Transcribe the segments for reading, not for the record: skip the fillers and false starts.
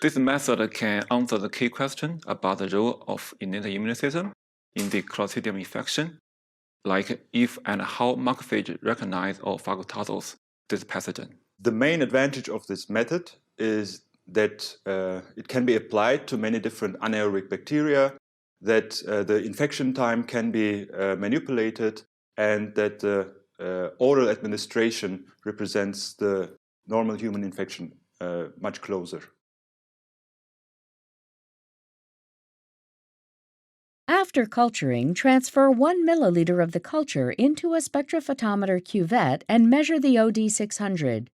This method can answer the key question about the role of innate immune system in the Clostridium infection, like if and how macrophage recognize or phagocytose this pathogen. The main advantage of this method is that it can be applied to many different anaerobic bacteria, that the infection time can be manipulated, and that the oral administration represents the normal human infection much closer. After culturing, transfer 1 milliliter of the culture into a spectrophotometer cuvette and measure the OD600.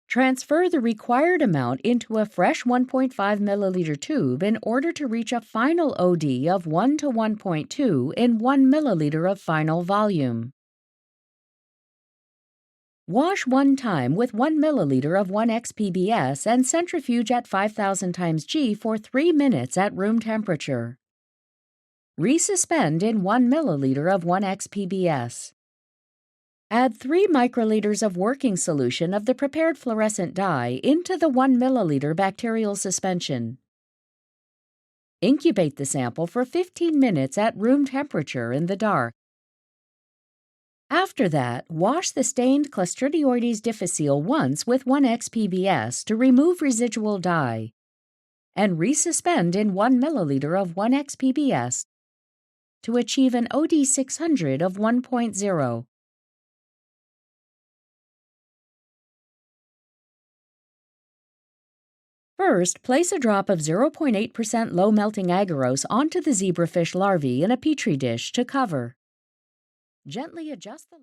Transfer the required amount into a fresh 1.5 milliliter tube in order to reach a final OD of 1 to 1.2 in 1 milliliter of final volume. Wash one time with 1 milliliter of 1-xPBS and centrifuge at 5,000 times G for 3 minutes at room temperature. Resuspend in 1 milliliter of 1-xPBS. Add 3 microliters of working solution of the prepared fluorescent dye into the 1 milliliter bacterial suspension. Incubate the sample for 15 minutes at room temperature in the dark. After that, wash the stained Clostridioides difficile once with 1-xPBS to remove residual dye, and resuspend in 1 milliliter of 1-xPBS to achieve an OD600 of 1.0. First, place a drop of 0.8% low-melting agarose onto the zebrafish larvae in a petri dish to cover. Gently adjust the